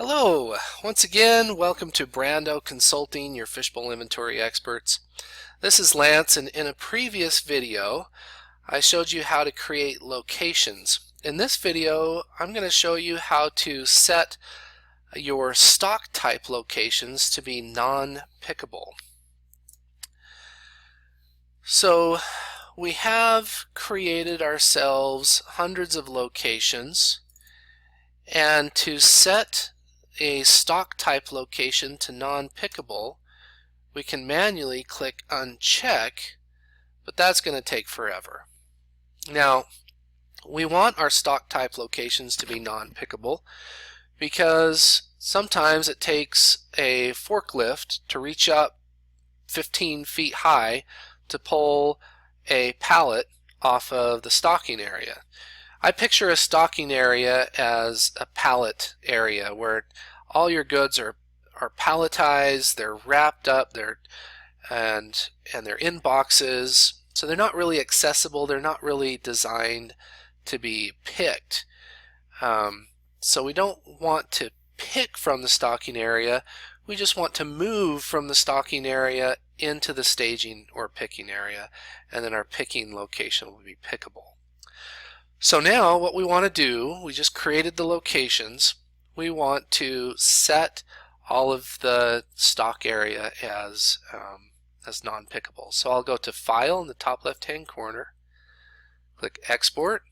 Hello! Once again, welcome to Brandow Consulting, your fishbowl inventory experts. This is Lance, and in a previous video, I showed you how to create locations. In this video, I'm going to show you how to set your stock type locations to be non-pickable. So we have created ourselves hundreds of locations, and to set a stock type location to non-pickable, we can manually click uncheck, but that's going to take forever. Now, we want our stock type locations to be non-pickable because sometimes it takes a forklift to reach up 15 feet high to pull a pallet off of the stocking area. I picture a stocking area as a pallet area where all your goods are palletized, they're wrapped up, and they're in boxes, so they're not really accessible, they're not really designed to be picked. So we don't want to pick from the stocking area, we just want to move from the stocking area into the staging or picking area, and then our picking location will be pickable. So now what we want to do, we just created the locations, we want to set all of the stock area as non-pickable. So I'll go to File in the top left hand corner, click Export.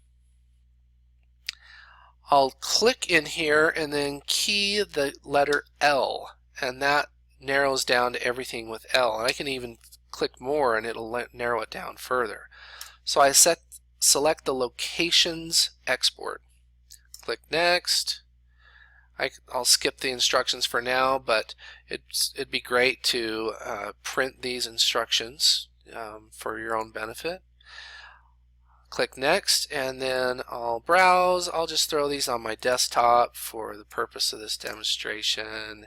I'll click in here and then key the letter L, and that narrows down to everything with L. And I can even click more and it'll narrow it down further. So I select the locations export. Click Next. I'll skip the instructions for now, but it'd be great to print these instructions for your own benefit. Click Next, and then I'll browse. I'll just throw these on my desktop for the purpose of this demonstration,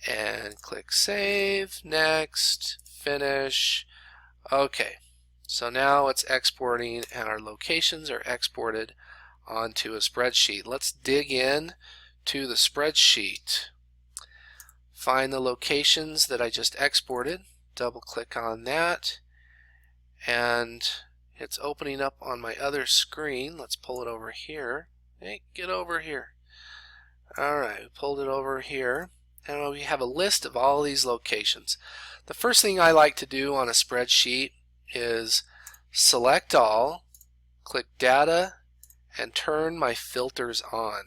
and click Save, Next, Finish. Okay, so now it's exporting and our locations are exported onto a spreadsheet. Let's dig in to the spreadsheet. Find the locations that I just exported, double click on that, and it's opening up on my other screen. Let's pull it over here. Hey, get over here. Alright, we pulled it over here, and we have a list of all these locations. The first thing I like to do on a spreadsheet is select all, click Data, and turn my filters on.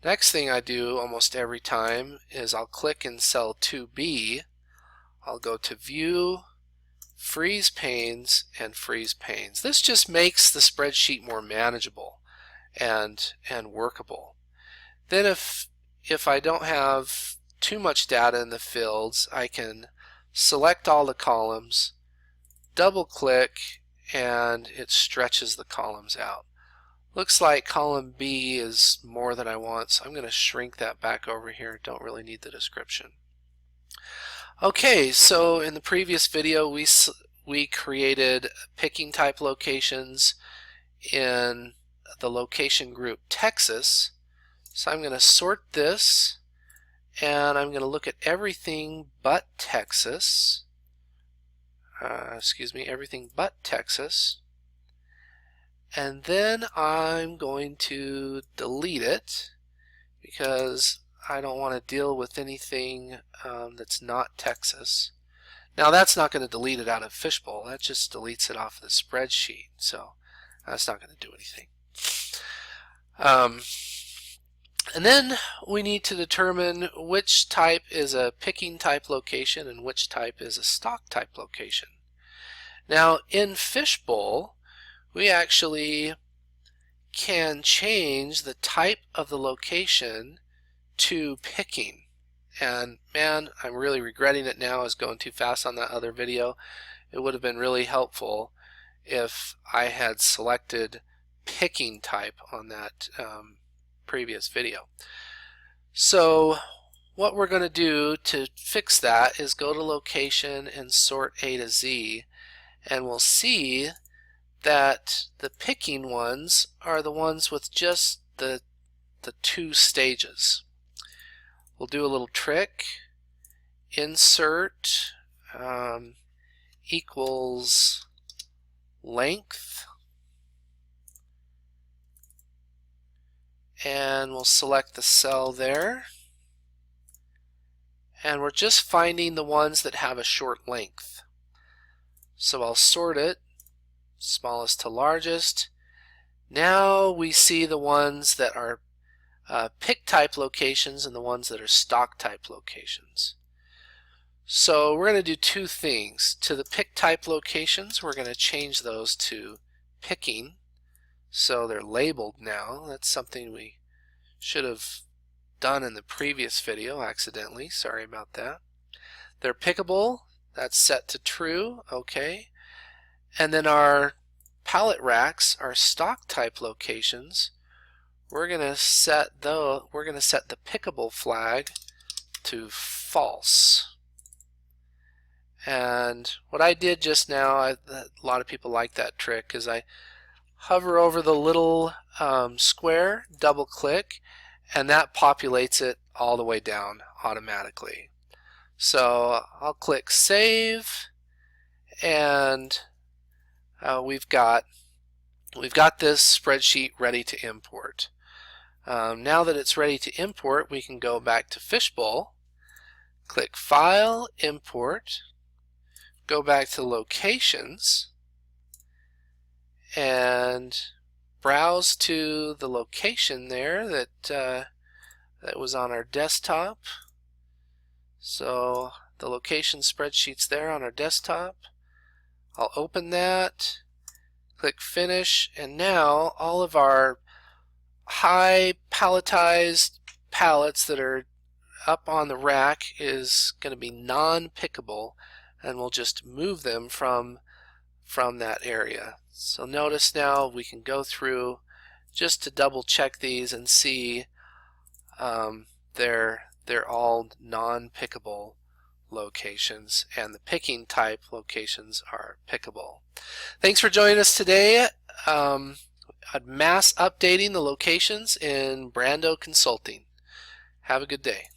Next thing I do almost every time is I'll click in cell 2B, I'll go to View, Freeze Panes, and Freeze Panes. This just makes the spreadsheet more manageable and workable. Then if I don't have too much data in the fields, I can select all the columns, double click, and it stretches the columns out. Looks like column B is more than I want, so I'm going to shrink that back over here. Don't really need the description. Okay, so in the previous video we created picking type locations in the location group Texas. So I'm going to sort this, and I'm going to look at everything but Texas. Everything but Texas. And then I'm going to delete it because I don't want to deal with anything that's not Texas. Now that's not going to delete it out of Fishbowl, that just deletes it off the spreadsheet, so that's not going to do anything. And then we need to determine which type is a picking type location and which type is a stock type location. Now in Fishbowl, we actually can change the type of the location to picking. And man, I'm really regretting it now. I was going too fast on that other video. It would have been really helpful if I had selected picking type on that previous video. So what we're going to do to fix that is go to location and sort A to Z, and we'll see that the picking ones are the ones with just the two stages. we'll do a little trick. Insert equals length, and we'll select the cell there, and we're just finding the ones that have a short length. So I'll sort it smallest to largest. Now we see the ones that are pick type locations and the ones that are stock type locations. So we're going to do two things. To the pick type locations, we're going to change those to picking, so they're labeled now. That's something we should have done in the previous video accidentally. Sorry about that. They're pickable. That's set to true. Okay. And then our pallet racks, our stock type locations, we're going to set the pickable flag to false. And what I did just now, a lot of people like that trick, is I hover over the little square, double click, and that populates it all the way down automatically. So I'll click save, and we've got this spreadsheet ready to import. Now that it's ready to import, we can go back to Fishbowl, click File, Import, go back to Locations, and browse to the location there that was on our desktop. So the location spreadsheet's there on our desktop. I'll open that, click Finish, and now all of our high palletized pallets that are up on the rack is going to be non-pickable, and we'll just move them from that area. So notice now we can go through just to double check these and see they're all non-pickable locations, and the picking type locations are pickable. Thanks for joining us today. Mass updating the locations in Brandow Consulting. Have a good day.